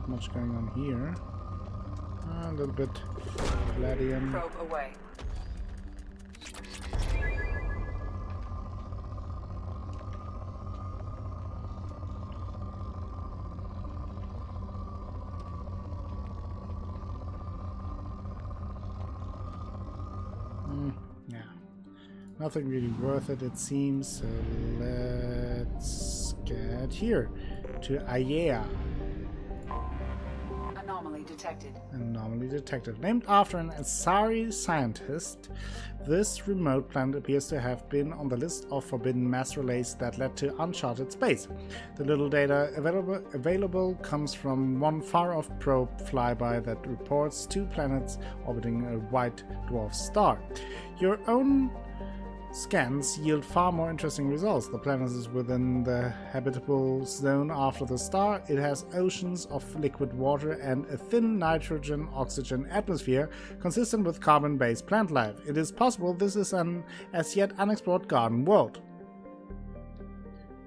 not much going on here. A little bit palladium. Probe away. Yeah, nothing really worth it, it seems. So let's get here to Ayea. Anomaly detected. Anomaly detected. Named after an Asari scientist, this remote planet appears to have been on the list of forbidden mass relays that led to uncharted space. The little data available comes from one far-off probe flyby that reports 2 planets orbiting a white dwarf star. Your own scans yield far more interesting results. The planet is within the habitable zone after the star. It has oceans of liquid water and a thin nitrogen-oxygen atmosphere consistent with carbon-based plant life. It is possible this is an as yet unexplored garden world.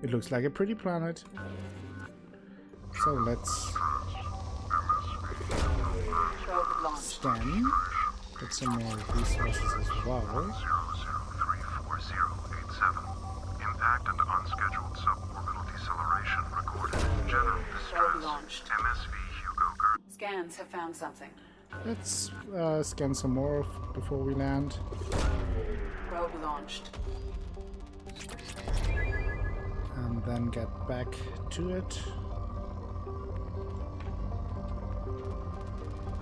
It looks like a pretty planet. So let's scan. Get some more resources as well. Impact and unscheduled suborbital deceleration recorded. General distress. Launched. MSV Hugo Gert. Scans have found something. Let's scan some more before we land. Probe launched. And then get back to it.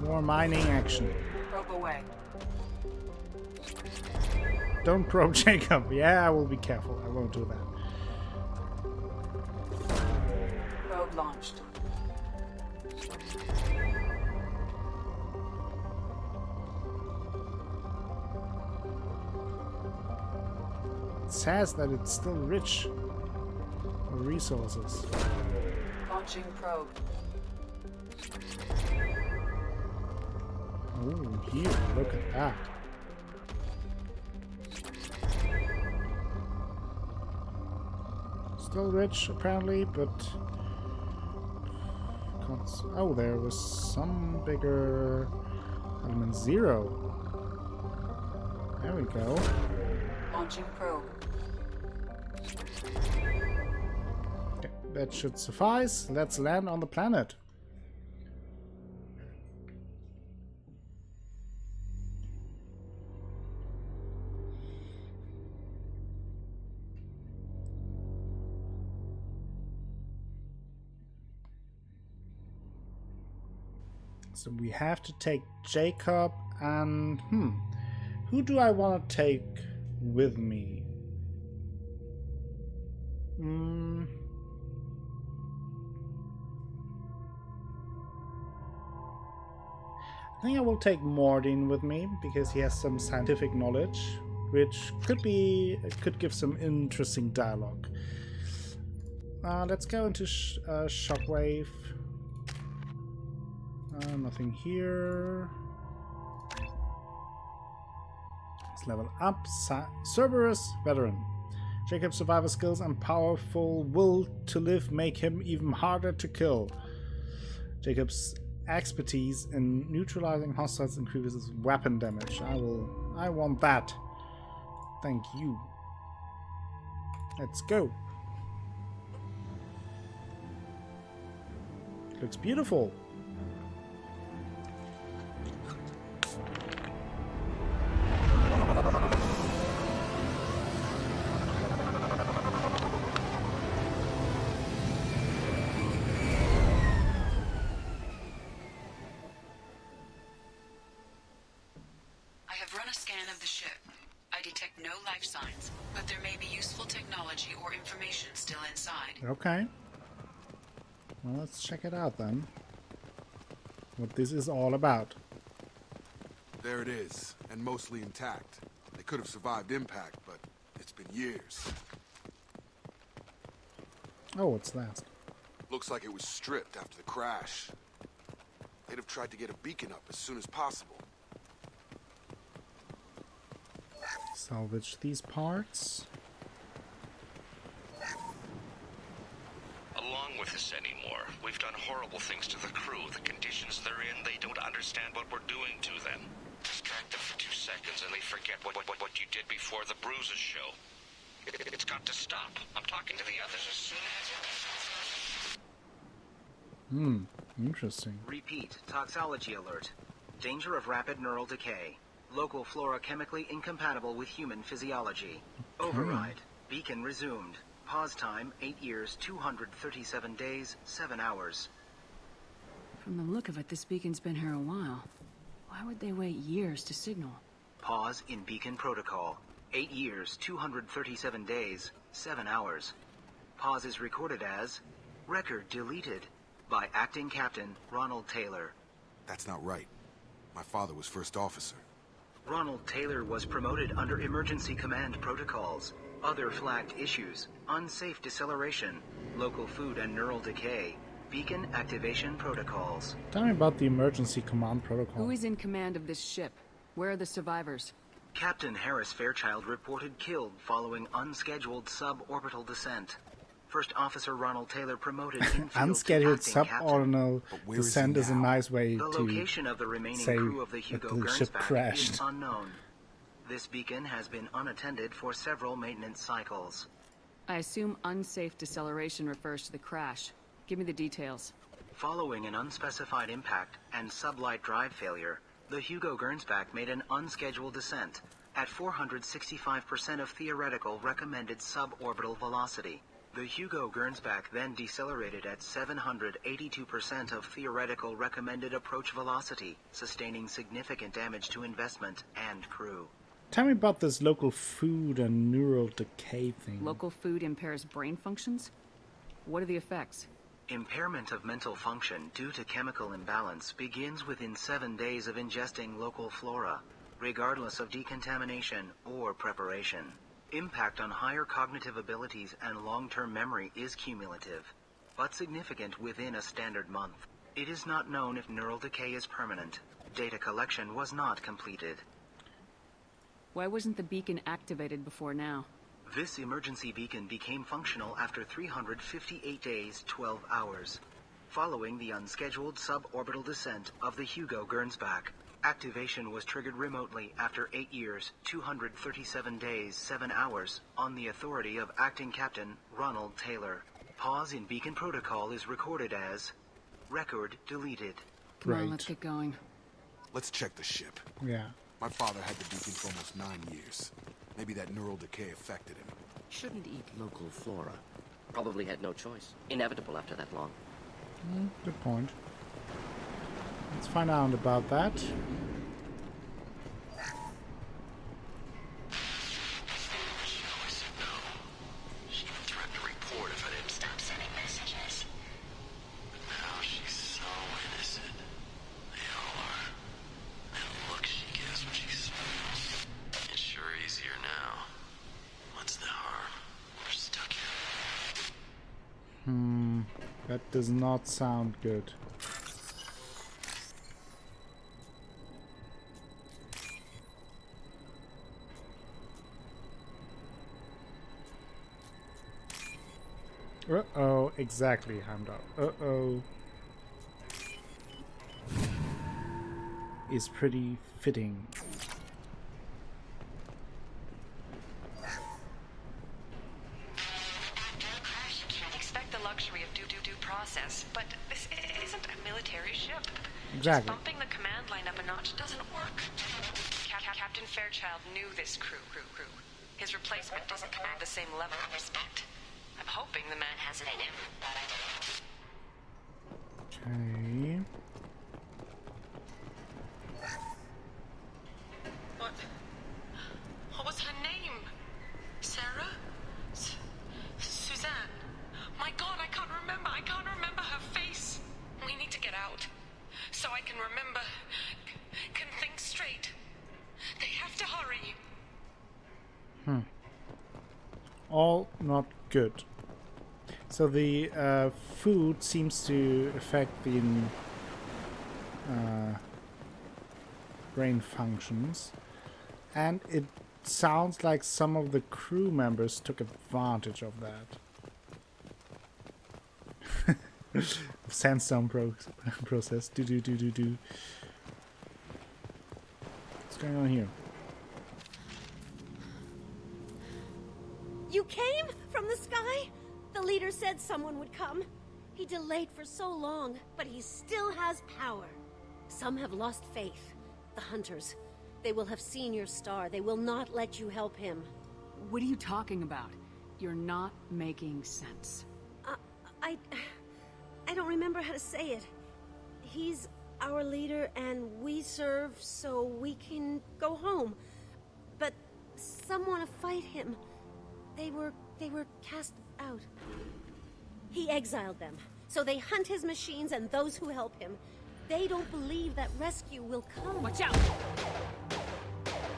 More mining action. Probe away. Don't probe Jacob. Yeah, I will be careful. I won't do that. Probe launched. It says that it's still rich of resources. Launching probe. Oh, here, look at that. Still rich, apparently, but... Oh, there was some bigger element 0. There we go. Launching probe. Okay, that should suffice. Let's land on the planet. So we have to take Jacob and... who do I want to take with me? I think I will take Mordin with me, because he has some scientific knowledge, which could give some interesting dialogue. Let's go into Shockwave. Nothing here. Let's level up. Cerberus Veteran. Jacob's survivor skills and powerful will to live make him even harder to kill. Jacob's expertise in neutralizing hostiles increases weapon damage. I want that. Thank you. Let's go. Looks beautiful. Okay. Well, let's check it out then. What this is all about. There it is, and mostly intact. They could have survived impact, but it's been years. Oh, what's that? Looks like it was stripped after the crash. They'd have tried to get a beacon up as soon as possible. Salvage these parts. Along with with this anymore. We've done horrible things to the crew. The conditions they're in, they don't understand what we're doing to them. Distract them for 2 seconds and they forget what you did before the bruises show. It's got to stop. I'm talking to the others as soon as... Interesting. Repeat, toxology alert. Danger of rapid neural decay. Local flora chemically incompatible with human physiology. Override. Beacon resumed. Pause time, 8 years, 237 days, 7 hours. From the look of it, this beacon's been here a while. Why would they wait years to signal? Pause in beacon protocol. 8 years, 237 days, 7 hours. Pause is recorded as record deleted by Acting Captain Ronald Taylor. That's not right. My father was first officer. Ronald Taylor was promoted under emergency command protocols. Other flagged issues: unsafe deceleration, local food and neural decay, beacon activation protocols. Tell me about the emergency command protocol. Who is in command of this ship? Where are the survivors? Captain Harris Fairchild reported killed following unscheduled suborbital descent. First Officer Ronald Taylor promoted infield Unscheduled to acting suborbital where is he descent is a now? nice way The to location of the remaining say crew of the that Hugo the ship Gernsback crashed. is unknown. This beacon has been unattended for several maintenance cycles. I assume unsafe deceleration refers to the crash. Give me the details. Following an unspecified impact and sublight drive failure, the Hugo Gernsback made an unscheduled descent at 465% of theoretical recommended suborbital velocity. The Hugo Gernsback then decelerated at 782% of theoretical recommended approach velocity, sustaining significant damage to investment and crew. Tell me about this local food and neural decay thing. Local food impairs brain functions? What are the effects? Impairment of mental function due to chemical imbalance begins within 7 days of ingesting local flora, regardless of decontamination or preparation. Impact on higher cognitive abilities and long-term memory is cumulative, but significant within a standard month. It is not known if neural decay is permanent. Data collection was not completed. Why wasn't the beacon activated before now? This emergency beacon became functional after 358 days, 12 hours, following the unscheduled suborbital descent of the Hugo Gernsback. Activation was triggered remotely after 8 years, 237 days, 7 hours, on the authority of Acting Captain Ronald Taylor. Pause in beacon protocol is recorded as record deleted. Come on, Right. let's get going. Let's check the ship. Yeah. My father had the beacon for almost 9 years. Maybe that neural decay affected him. Shouldn't eat local flora. Probably had no choice. Inevitable after that long. Good point. Let's find out about that. She always said no. She even threatened to report if I didn't stop sending messages. But now she's so innocent. They all are. That look she gives when she smiles. It's sure easier now. What's the harm? We're stuck here. That does not sound good. Uh-oh, exactly, Heimdall. Uh-oh. Is pretty fitting. After a crash, you can't expect the luxury of due process, but this isn't a military ship. Exactly. Just bumping the command line up a notch doesn't work. Captain Fairchild knew this crew. His replacement doesn't command the same level of respect. I'm hoping the man has it in him. Okay. What was her name? Sarah? Suzanne? My God, I can't remember. I can't remember her face. We need to get out. So I can remember. Can think straight. They have to hurry. All not good. So the food seems to affect the brain functions, and it sounds like some of the crew members took advantage of that. Sandstone process. Do. What's going on here? You came from the sky? The leader said someone would come. He delayed for so long, but he still has power. Some have lost faith. The hunters. They will have seen your star. They will not let you help him. What are you talking about? You're not making sense. I don't remember how to say it. He's our leader and we serve so we can go home. But some want to fight him. They were cast out. He exiled them, so they hunt his machines and those who help him. They don't believe that rescue will come. Watch out!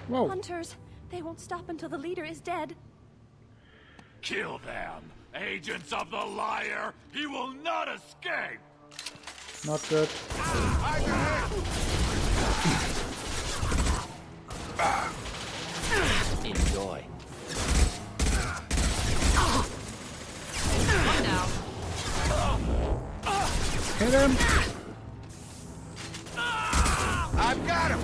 Whoa. Hunters, they won't stop until the leader is dead. Kill them! Agents of the liar! He will not escape! Not good. Enjoy. Come now. Hit him! I've got him!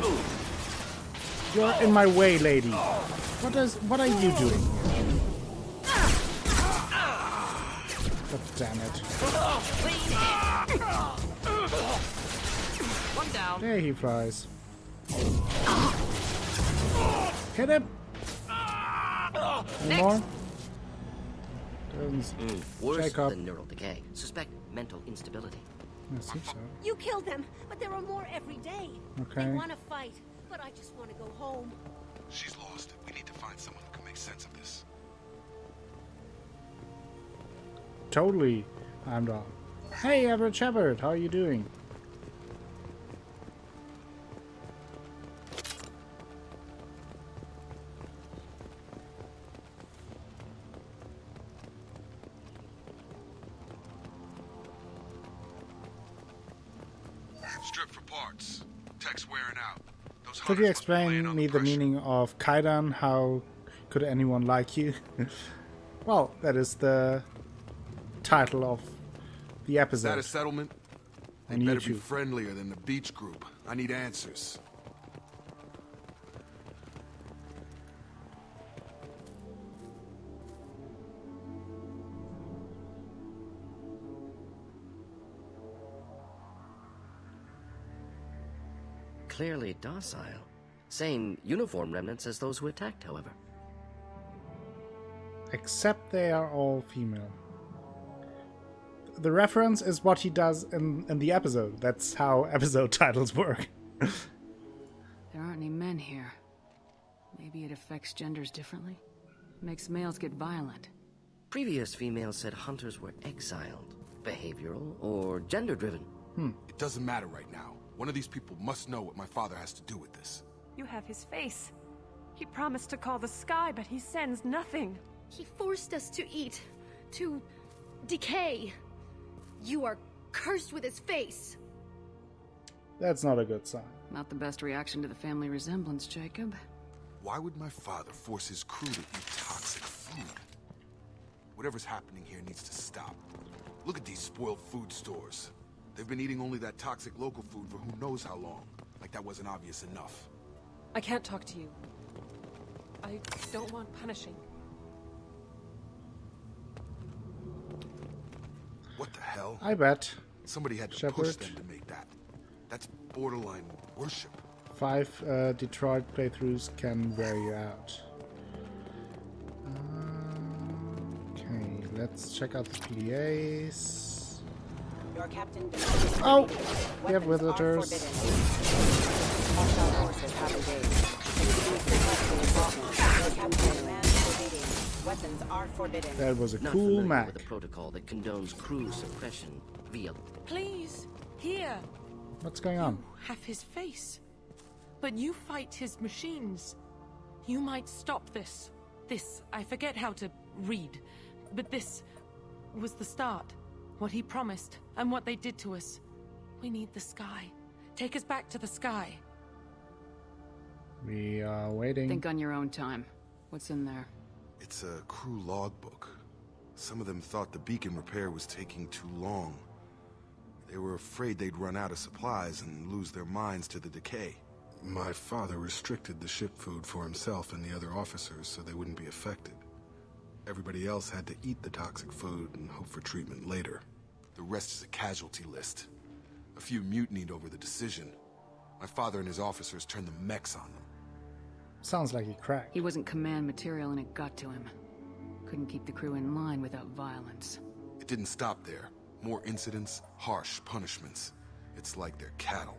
You're in my way, lady. What are you doing here? God damn it. One down. There he flies. Hit him! Any more? Worse Jacob. than neural decay. Suspect mental instability. I see so. You killed them, but there are more every day. Okay. They want to fight, but I just want to go home. She's lost. We need to find someone who can make sense of this. Totally. I'm down. Hey, Everett Shepard, how are you doing? Strip for parts. Tech's wearing out. Those Could you hunters must be laying explain on me the pressure. meaning of Kaidan? How could anyone like you? Well, that is the title of the Is that episode a settlement? They on better be YouTube. friendlier than the beach group. I need answers. Clearly docile. Same uniform remnants as those who attacked, however. Except they are all female. The reference is what he does in the episode. That's how episode titles work. There aren't any men here. Maybe it affects genders differently? Makes males get violent. Previous females said hunters were exiled, behavioral, or gender-driven. It doesn't matter right now. One of these people must know what my father has to do with this. You have his face. He promised to call the sky, but he sends nothing. He forced us to eat, to decay. You are cursed with his face. That's not a good sign. Not the best reaction to the family resemblance, Jacob. Why would my father force his crew to eat toxic food? Whatever's happening here needs to stop. Look at these spoiled food stores. They've been eating only that toxic local food for who knows how long. Like that wasn't obvious enough. I can't talk to you. I don't want punishing. What the hell? I bet. Somebody had to Shepard. push them to make that. That's borderline worship. 5 Detroit playthroughs can wear you out. Okay, let's check out the PDAs. Your captain. Oh! We have visitors. Weapons are forbidden. That was a Not cool familiar Mac. with a protocol that condones crew suppression via... Please, here. What's going on? Have his face. But you fight his machines. You might stop this. This, I forget how to read. But this was the start. What he promised, and what they did to us. We need the sky. Take us back to the sky. We are waiting. Think on your own time. What's in there? It's a crew logbook. Some of them thought the beacon repair was taking too long. They were afraid they'd run out of supplies and lose their minds to the decay. My father restricted the ship food for himself and the other officers so they wouldn't be affected. Everybody else had to eat the toxic food and hope for treatment later. The rest is a casualty list. A few mutinied over the decision. My father and his officers turned the mechs on them. Sounds like he cracked. He wasn't command material and it got to him. Couldn't keep the crew in line without violence. It didn't stop there. More incidents, harsh punishments. It's like they're cattle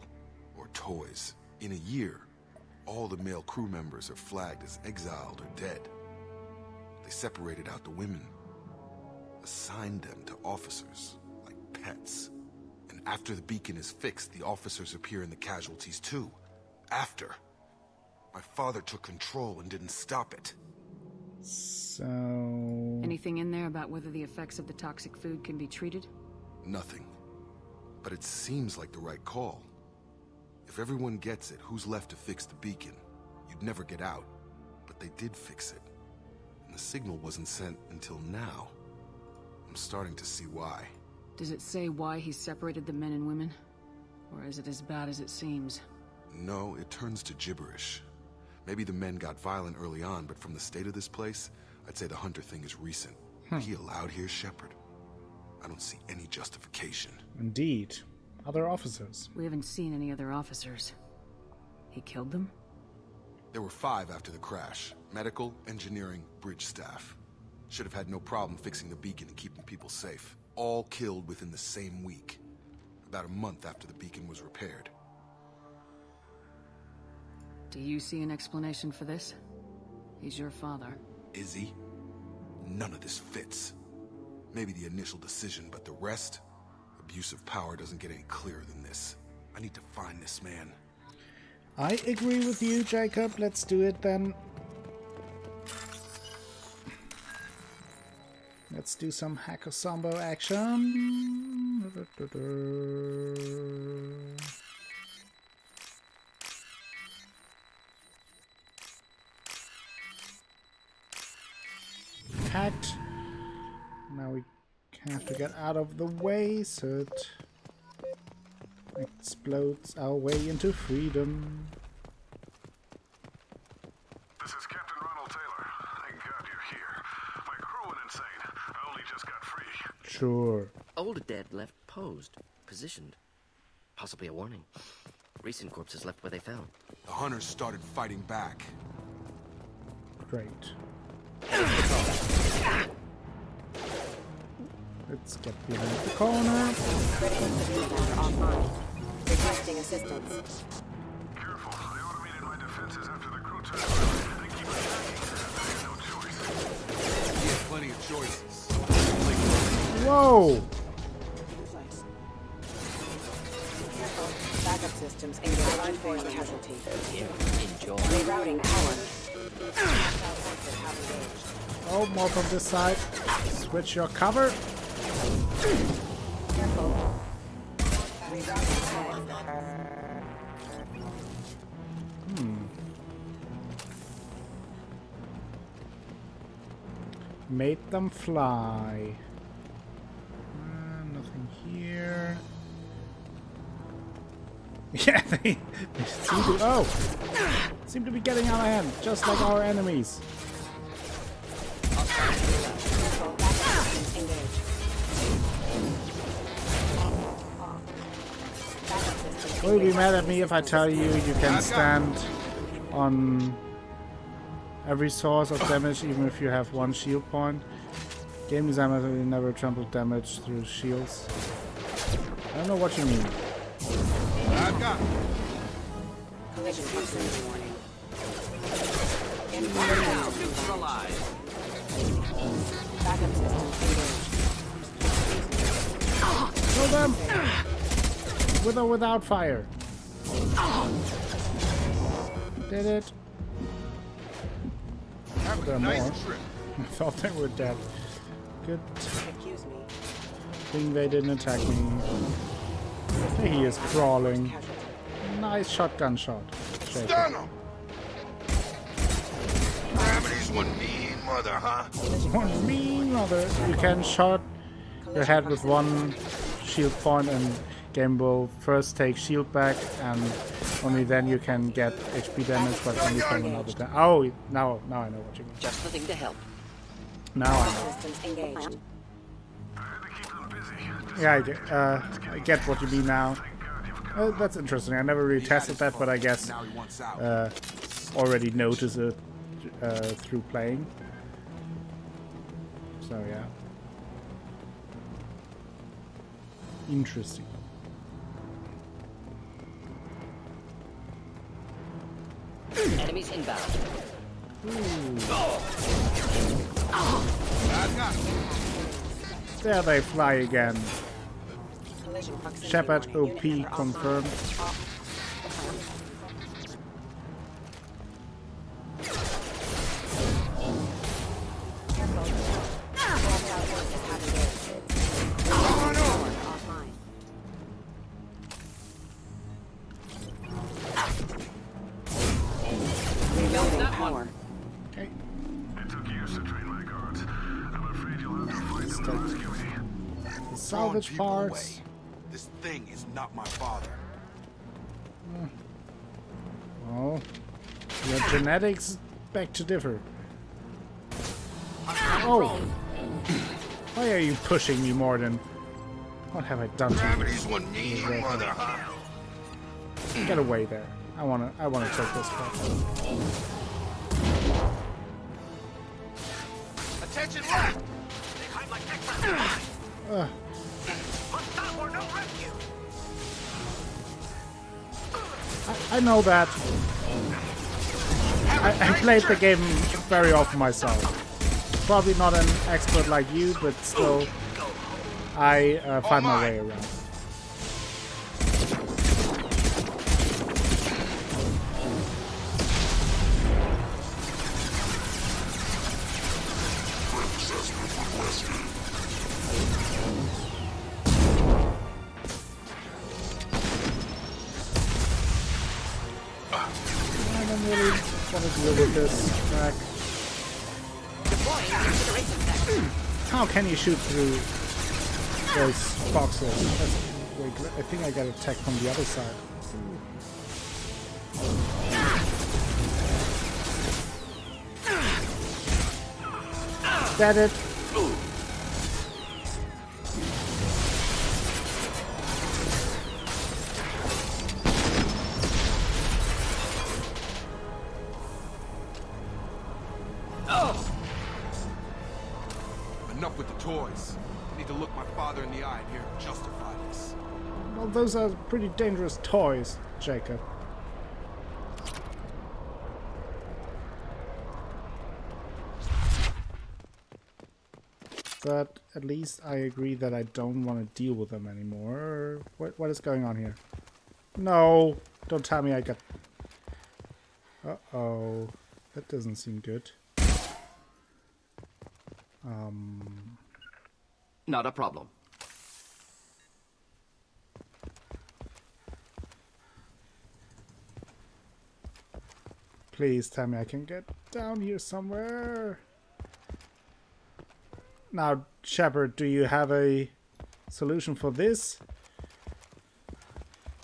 or toys. In a year, all the male crew members are flagged as exiled or dead. They separated out the women, assigned them to officers, like pets. And after the beacon is fixed, the officers appear in the casualties too. After. My father took control and didn't stop it. So... Anything in there about whether the effects of the toxic food can be treated? Nothing. But it seems like the right call. If everyone gets it, who's left to fix the beacon? You'd never get out. But they did fix it. And the signal wasn't sent until now. I'm starting to see why. Does it say why he separated the men and women? Or is it as bad as it seems? No, it turns to gibberish. Maybe the men got violent early on, but from the state of this place, I'd say the Hunter thing is recent. He allowed here Shepard. I don't see any justification. Indeed. Other officers. We haven't seen any other officers. He killed them? There were 5 after the crash. Medical, engineering, bridge staff. Should have had no problem fixing the beacon and keeping people safe. All killed within the same week. About a month after the beacon was repaired. Do you see an explanation for this? He's your father. Is he? None of this fits. Maybe the initial decision, but the rest? Abuse of power doesn't get any clearer than this. I need to find this man. I agree with you, Jacob. Let's do it then. Let's do some Hacker Sambo action. Hacked. Now we have to get out of the way so it explodes our way into freedom. This is Captain Ronald Taylor. Thank God you're here. My crew went insane. I only just got free. Sure. Old dead left posed, positioned. Possibly a warning. Recent corpses left where they fell. The hunters started fighting back. Great. Let's get behind the corner. Critical signals are offline. Requesting assistance. Careful. I automated my defenses after the crew turned around. They keep attacking. I have no choice. He had plenty of choices. Whoa! Careful. Backup systems engaged for casualty. Enjoy. Rerouting power. Oh, more from this side. Switch your cover. Careful. Rerouting power. Made them fly. Nothing here. Yeah, they seem to be getting out of hand, just like our enemies. Will you be mad at me if I tell you you can stand on every source of damage even if you have 1 shield point? Game designers will never trample damage through shields. I don't know what you mean. I've got it. Collision proximity warning. Neutralized. Backup systems engaged. Kill them! With or without fire. Did it. There are more. I thought they were dead. Good Excuse me. thing they didn't attack me. He is crawling. Nice shotgun shot. Stun him! Gravity's one mean mother, huh? One mean mother. You can shot your head with 1 shield point and Game will first take shield back, and only then you can get HP damage, but only from another time. Oh, now I know what you mean. Just the thing to help. Now I know. Systems engaged. Yeah, I get what you mean now. That's interesting. I never really tested that, but I guess already notice it through playing. So yeah. Interesting. Enemies inbound. There they fly again. Shepard OP confirmed. Okay. It took years to train my guards. I'm afraid you'll have to fight them to rescue me. The salvage People parts. away. This thing is not my father. Well, your genetics beg to differ. Oh! Why are you pushing me more than... What have I done to Gravity's you? one need your mother, huh? Get away there. I wanna take this back. Attention, left! They hide like extras. Must stop or no rescue. I know that. I played the game very often myself. Probably not an expert like you, but still, I find my way around. I don't really want to deal with this track. How can you shoot through those boxes? Wait, I think I got attacked from the other side. Is that it? Enough with the toys. I need to look my father in the eye and hear him justify this. Well, those are pretty dangerous toys, Jacob. But at least I agree that I don't want to deal with them anymore. What is going on here? No! Don't tell me I got... Uh-oh. That doesn't seem good. Not a problem. Please tell me I can get down here somewhere. Now, Shepard, do you have a solution for this?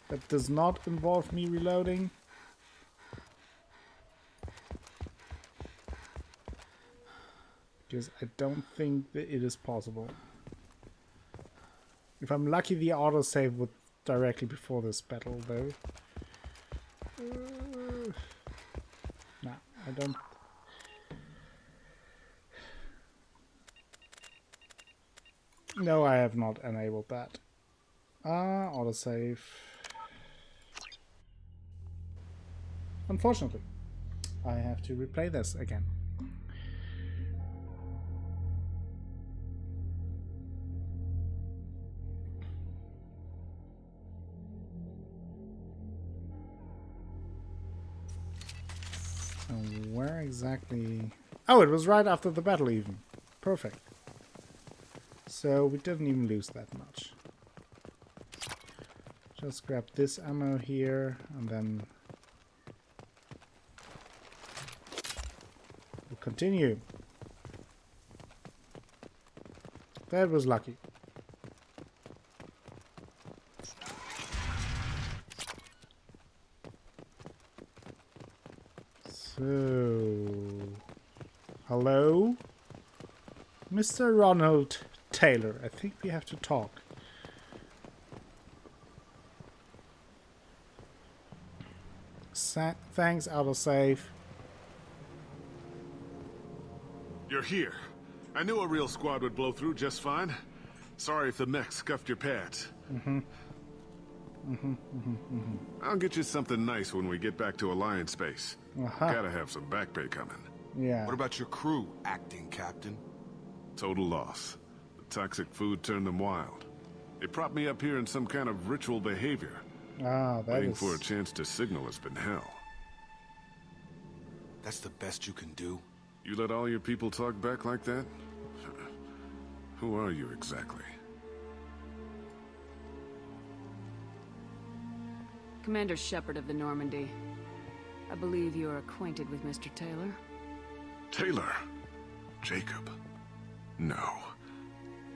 That does not involve me reloading? Because I don't think that it is possible. If I'm lucky, the autosave would directly before this battle, though. Nah, I don't... No, I have not enabled that. Autosave. Unfortunately, I have to replay this again. Where exactly... Oh, it was right after the battle even. Perfect. So we didn't even lose that much. Just grab this ammo here and then we'll continue. That was lucky. Oh. Hello? Mr. Ronald Taylor, I think we have to talk. Thanks, autosave. You're here. I knew a real squad would blow through just fine. Sorry if the mech scuffed your pads. I'll get you something nice when we get back to Alliance base. Gotta have some back pay coming. Yeah. What about your crew, acting captain? Total loss. The toxic food turned them wild. They propped me up here in some kind of ritual behavior. Waiting for a chance to signal has been hell. That's the best you can do? You let all your people talk back like that? Who are you exactly? Commander Shepard of the Normandy. I believe you are acquainted with Mr. Taylor. Taylor? Jacob? No.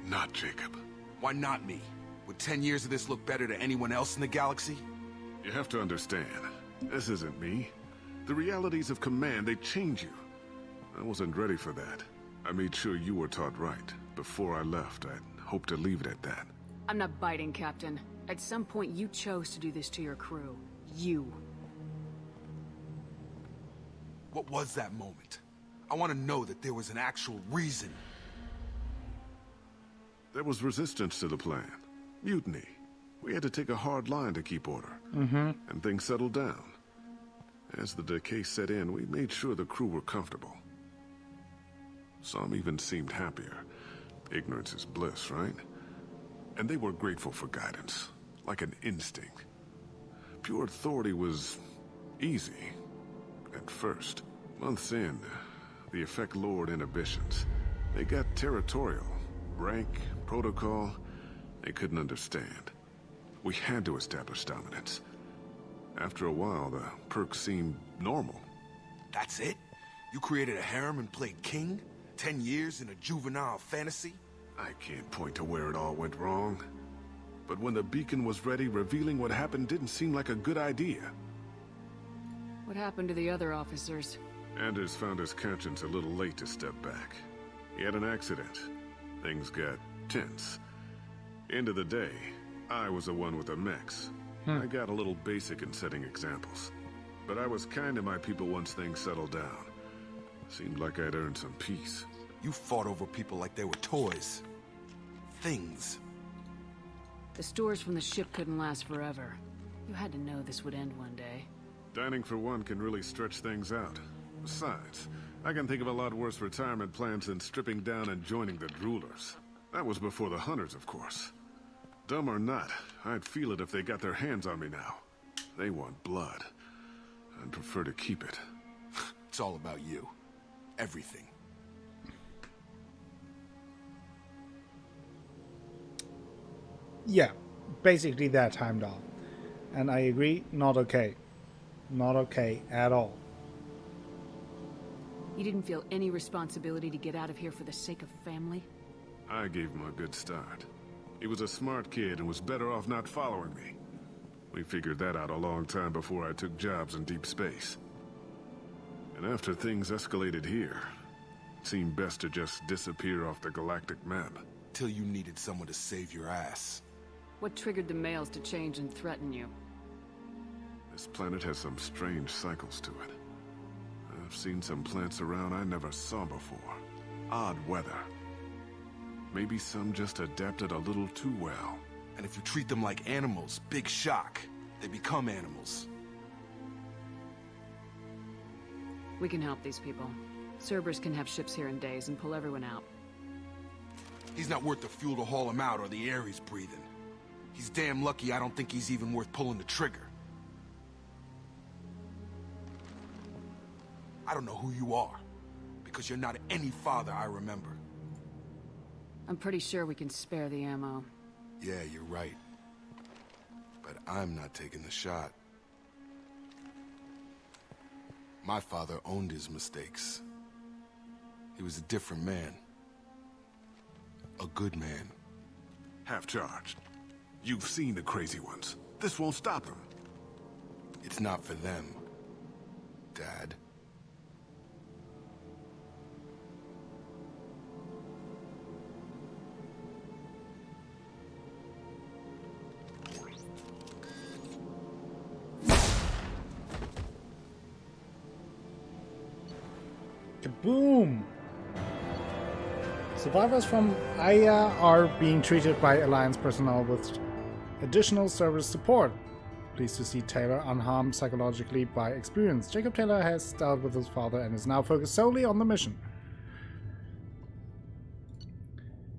Not Jacob. Why not me? Would 10 years of this look better to anyone else in the galaxy? You have to understand, this isn't me. The realities of command, they change you. I wasn't ready for that. I made sure you were taught right. Before I left, I'd hoped to leave it at that. I'm not biting, Captain. At some point, you chose to do this to your crew. You. What was that moment? I want to know that there was an actual reason. There was resistance to the plan. Mutiny. We had to take a hard line to keep order. And things settled down. As the decay set in, we made sure the crew were comfortable. Some even seemed happier. Ignorance is bliss, right? And they were grateful for guidance, like an instinct. Pure authority was easy, at first. Months in, the effect lowered inhibitions. They got territorial. Rank, protocol, they couldn't understand. We had to establish dominance. After a while, the perks seemed normal. That's it? You created a harem and played king? 10 years in a juvenile fantasy? I can't point to where it all went wrong. But when the beacon was ready, revealing what happened didn't seem like a good idea. What happened to the other officers? Anders found his conscience a little late to step back. He had an accident. Things got tense. End of the day, I was the one with the mechs. I got a little basic in setting examples. But I was kind to my people once things settled down. Seemed like I'd earned some peace. You fought over people like they were toys. Things. The stores from the ship couldn't last forever. You had to know this would end one day. Dining for one can really stretch things out. Besides, I can think of a lot worse retirement plans than stripping down and joining the droolers. That was before the hunters, of course. Dumb or not, I'd feel it if they got their hands on me now. They want blood. I'd prefer to keep it. It's all about you. Everything. Yeah, basically that timed out. And I agree, not okay. Not okay at all. You didn't feel any responsibility to get out of here for the sake of family? I gave him a good start. He was a smart kid and was better off not following me. We figured that out a long time before I took jobs in deep space. And after things escalated here, it seemed best to just disappear off the galactic map. Till you needed someone to save your ass. What triggered the males to change and threaten you? This planet has some strange cycles to it. I've seen some plants around I never saw before. Odd weather. Maybe some just adapted a little too well. And if you treat them like animals, big shock. They become animals. We can help these people. Cerberus can have ships here in days and pull everyone out. He's not worth the fuel to haul him out or the air he's breathing. He's damn lucky I don't think he's even worth pulling the trigger. I don't know who you are, because you're not any father I remember. I'm pretty sure we can spare the ammo. Yeah, you're right. But I'm not taking the shot. My father owned his mistakes. He was a different man. A good man. Half-charged. You've seen the crazy ones. This won't stop them. It's not for them, Dad. Kaboom! Survivors from Aya are being treated by Alliance personnel with additional service support. Pleased to see Taylor unharmed psychologically by experience. Jacob Taylor has dealt with his father and is now focused solely on the mission.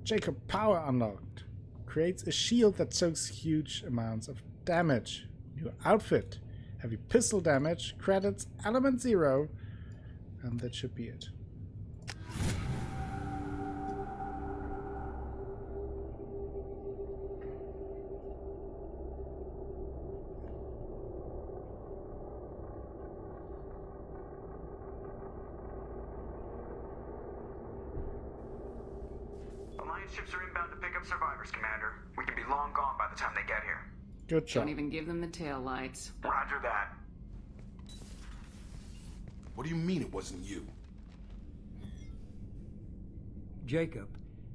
Jacob power unlocked. Creates a shield that soaks huge amounts of damage. New outfit. Heavy pistol damage. Credits element 0. And that should be it. Alliance ships are inbound to pick up survivors, Commander. We can be long gone by the time they get here. Good job. Don't even give them the tail lights. Roger that. What do you mean it wasn't you? Jacob,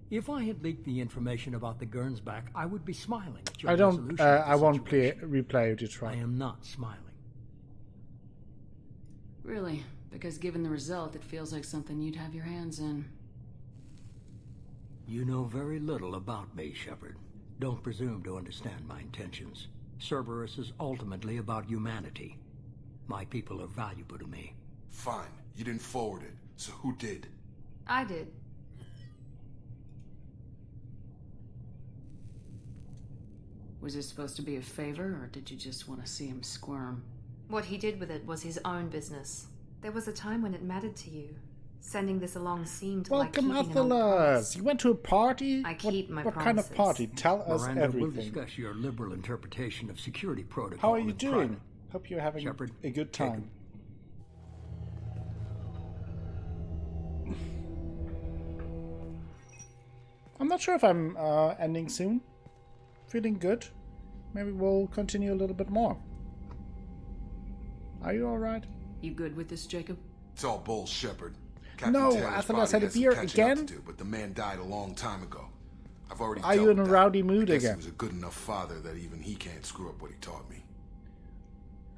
if I had leaked the information about the Gernsback, I would be smiling at your I don't. resolution of the I won't situation. replay it. You try. I am not smiling. Really? Because given the result, it feels like something you'd have your hands in. You know very little about me, Shepard. Don't presume to understand my intentions. Cerberus is ultimately about humanity. My people are valuable to me. Fine. You didn't forward it. So who did? I did. Was it supposed to be a favor, or did you just want to see him squirm? What he did with it was his own business. There was a time when it mattered to you. Sending this along seemed Welcome, like keeping an old promise. Athalas. You went to a party? I keep my What kind of promises. party? Tell us Miranda, we'll everything. discuss your liberal interpretation of security protocol. How are you in doing? private. Hope you're having Shepard, a good time. I'm not sure if I'm ending soon. Feeling good. Maybe we'll continue a little bit more. Are you alright? You good with this, Jacob? It's all bull, Shepard. Captain No, Taylor's Athalas body had a has some beer catching up again? to do, but the man died a long time ago. I've already Are you dealt in a with that. rowdy mood I guess again? he was a good enough father that even he can't screw up what he taught me.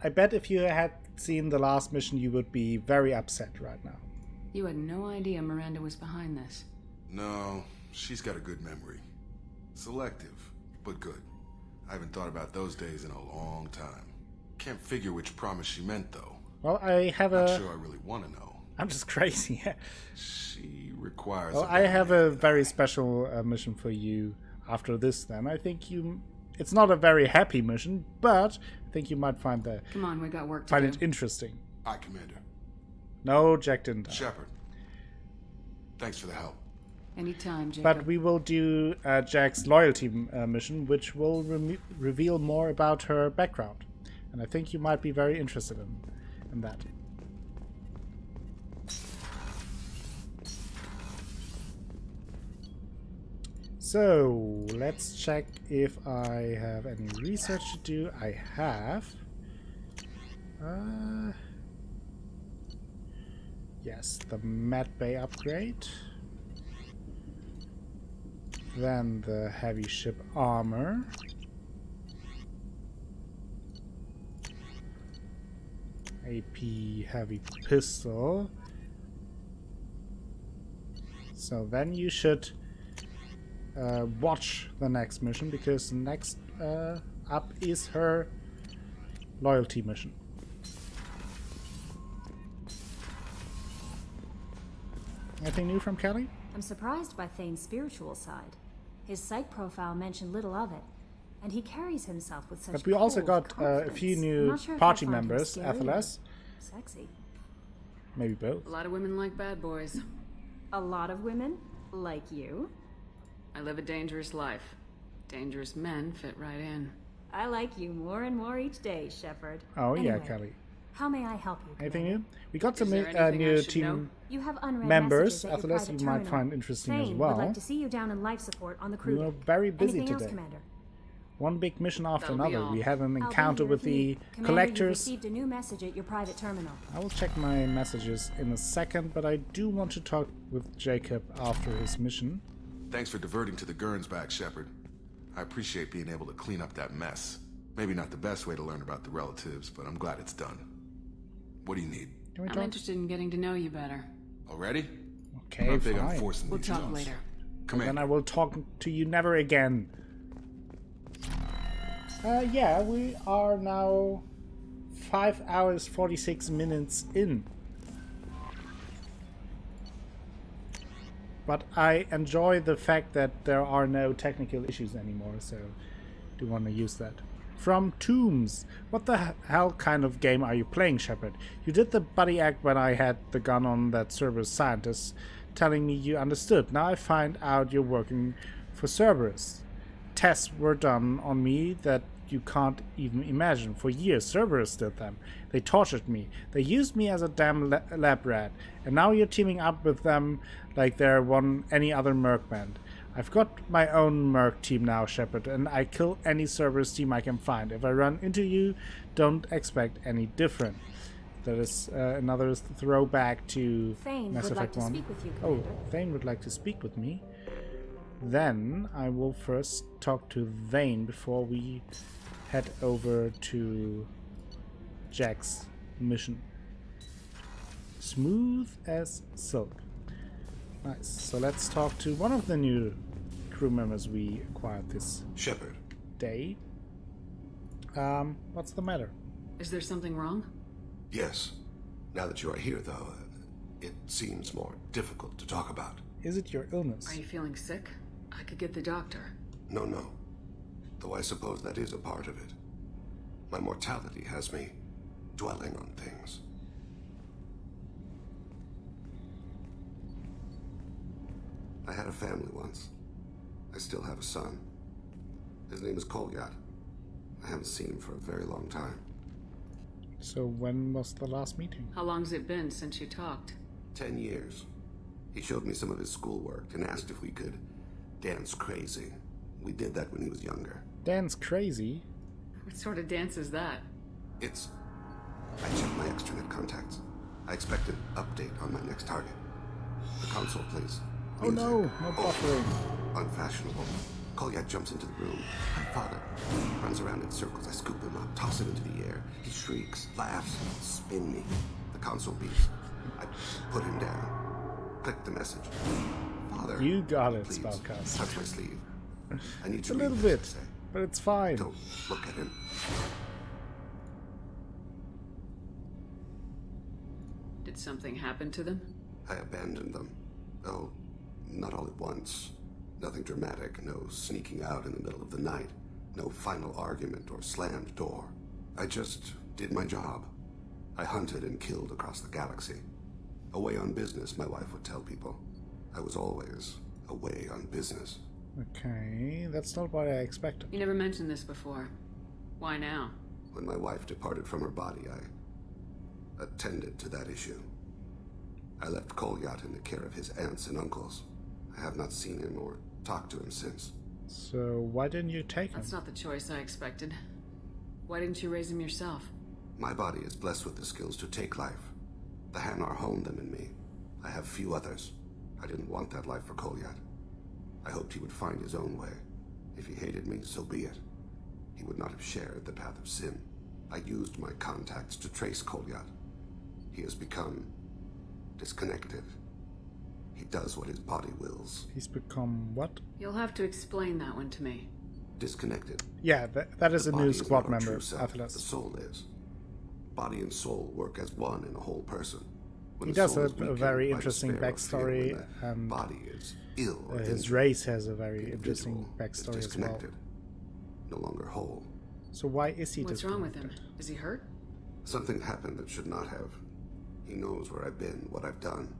I bet if you had seen the last mission, you would be very upset right now. You had no idea Miranda was behind this. No, she's got a good memory. Selective, but good. I haven't thought about those days in a long time. Can't figure which promise she meant, though. Well, I have Not a... sure I really want to know. I'm just crazy. She requires... Well, I have a very special mission for you after this then. I think you... It's not a very happy mission, but I think you might find Come on, we got work to find do. it interesting. Aye, Commander. No, Jack didn't die. Shepard. Thanks for the help. Anytime, Jacob. But we will do Jack's loyalty mission, which will reveal more about her background. And I think you might be very interested in that. So, let's check if I have any research to do. I have. Yes, the Med Bay upgrade. Then the heavy ship armor. AP heavy pistol. So then you should watch the next mission, because the next up is her loyalty mission. Anything new from Kelly? I'm surprised by Thane's spiritual side. His psych profile mentioned little of it, and he carries himself with such But we also cold got a confidence. few I'm new not sure if I party find him members, scary or Athalas. Sexy. Maybe both. A lot of women like bad boys. A lot of women? Like you? I live a dangerous life. Dangerous men fit right in. I like you more and more each day, Shepard. Oh yeah, Anyway, Kelly. How may I help you? Anything new? We got Is some there anything I new should team know? You have unread members, messages at your Athalas, private you might terminal. find interesting as Thane well. would like to see you down in life support on the We crew. were very busy Anything today. else, Commander? One big mission after That'll be another. all. We had an I'll be encounter here with if you the need. Commander, you've collectors. received a new message at your private terminal. I will check my messages in a second, but I do want to talk with Jacob after his mission. Thanks for diverting to the Gernsback, Shepard. I appreciate being able to clean up that mess. Maybe not the best way to learn about the relatives, but I'm glad it's done. What do you need? Can we I'm talk? interested in getting to know you better. Already? Okay, Not big on fine. forcing We'll these talk jumps. later. Come Then in. I will talk to you never again. Yeah, we are now 5 hours 46 minutes in. But I enjoy the fact that there are no technical issues anymore, so do want to use that. From Tombs. What the hell kind of game are you playing, Shepard? You did the buddy act when I had the gun on that Cerberus scientist, telling me you understood. Now I find out you're working for Cerberus. Tests were done on me that you can't even imagine. For years, Cerberus did them. They tortured me. They used me as a damn lab rat. And now you're teaming up with them like they're any other merc band. I've got my own merc team now, Shepard, and I kill any Cerberus team I can find. If I run into you, don't expect any different. That is another throwback to Thane Mass would like Effect to 1. speak with you, Oh, Commander. Thane would like to speak with me. Then I will first talk to Thane before we head over to Jack's mission. Smooth as silk. Nice. So let's talk to one of the new crew members we acquired this Shepard. day. What's the matter? Is there something wrong? Yes. Now that you are here, though, it seems more difficult to talk about. Is it your illness? Are you feeling sick? I could get the doctor. No. Though I suppose that is a part of it. My mortality has me dwelling on things. I had a family once. I still have a son. His name is Kolyat. I haven't seen him for a very long time. So when was the last meeting? How long's it been since you talked? 10 years. He showed me some of his schoolwork and asked if we could dance crazy. We did that when he was younger. Dance crazy? What sort of dance is that? It's... I checked my extranet contacts. I expect an update on my next target. The console plays. Oh no, no buffering. Unfashionable. Kolyat jumps into the room. My father runs around in circles. I scoop him up, toss him into the air. He shrieks, laughs, spin me. The console beeps. I put him down. Click the message. Father, You got it, please, Spellcast. touch my sleeve. I need It's to a read little this bit, essay. but it's fine. Don't look at him. Did something happen to them? I abandoned them. Oh, not all at once. Nothing dramatic, no sneaking out in the middle of the night, no final argument or slammed door. I just did my job. I hunted and killed across the galaxy. Away on business, my wife would tell people. I was always away on business. Okay, that's not what I expected. You never mentioned this before. Why now? When my wife departed from her body, I attended to that issue. I left Kolyat in the care of his aunts and uncles. I have not seen him or talked to him since. So why didn't you take him? That's not the choice I expected. Why didn't you raise him yourself? My body is blessed with the skills to take life. The Hanar honed them in me. I have few others. I didn't want that life for Kolyat. I hoped he would find his own way. If he hated me, so be it. He would not have shared the path of sin. I used my contacts to trace Kolyat. He has become disconnected. He does what his body wills. He's become what? You'll have to explain that one to me. Disconnected. Yeah, that is The a body new is squad not our member, true self. Atlas. The soul is. Body and soul work as one in a whole person. When He the does soul is have a weakened very by interesting despair or fear, backstory, when the and body is ill or his injured, race has a very the interesting individual is backstory as well. disconnected, no longer whole. So why is he What's wrong with him? disconnected? Is he hurt? Something happened that should not have. He knows where I've been, what I've done.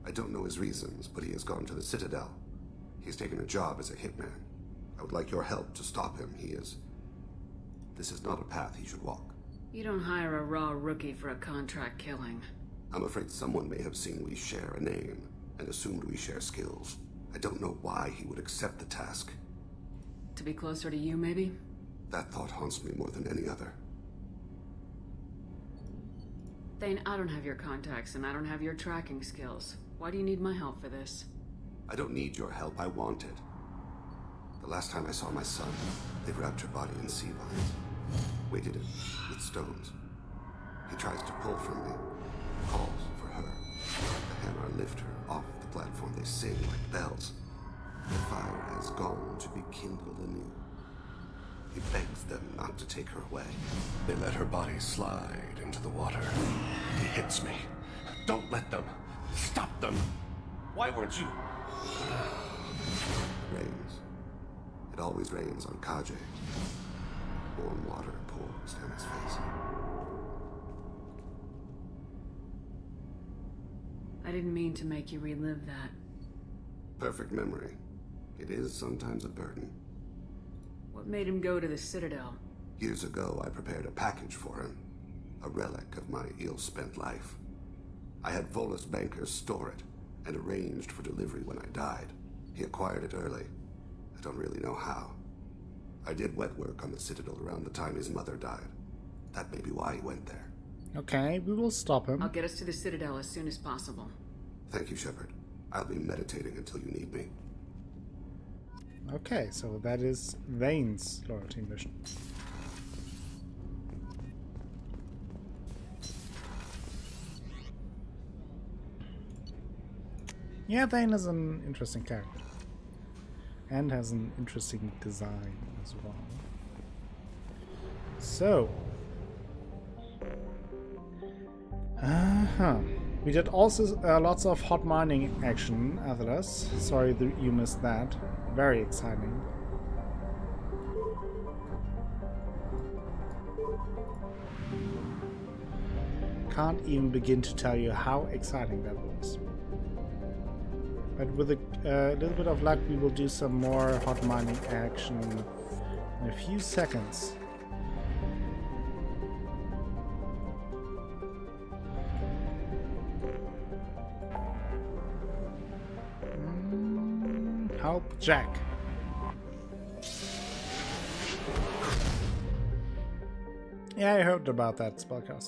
I don't know his reasons, but he has gone to the Citadel. He's taken a job as a hitman. I would like your help to stop him. This is not a path he should walk. You don't hire a raw rookie for a contract killing. I'm afraid someone may have seen we share a name and assumed we share skills. I don't know why he would accept the task. To be closer to you, maybe? That thought haunts me more than any other. Thane, I don't have your contacts and I don't have your tracking skills. Why do you need my help for this? I don't need your help. I want it. The last time I saw my son, they wrapped her body in sea vines, weighted it with stones. He tries to pull from me, calls for her. The Hanar lift her off the platform, they sing like bells. The fire has gone to be kindled anew. He begs them not to take her away. They let her body slide into the water. He hits me. Don't let them. Stop them. Why weren't you? Rains. It always rains on Kaje. Warm water pours down his face. I didn't mean to make you relive that. Perfect memory. It is sometimes a burden. What made him go to the Citadel? Years ago, I prepared a package for him. A relic of my ill-spent life. I had Volus bankers store it, and arranged for delivery when I died. He acquired it early. I don't really know how. I did wet work on the Citadel around the time his mother died. That may be why he went there. Okay, we will stop him. I'll get us to the Citadel as soon as possible. Thank you, Shepard. I'll be meditating until you need me. Okay, so that is Vane's loyalty mission. Yeah, Vane is an interesting character. And has an interesting design as well. So. We did also lots of hot mining action, Atlas. Sorry that you missed that. Very exciting. Can't even begin to tell you how exciting that was. But with a little bit of luck, we will do some more hot mining action in a few seconds. Help Jack. Yeah, I heard about that spellcast.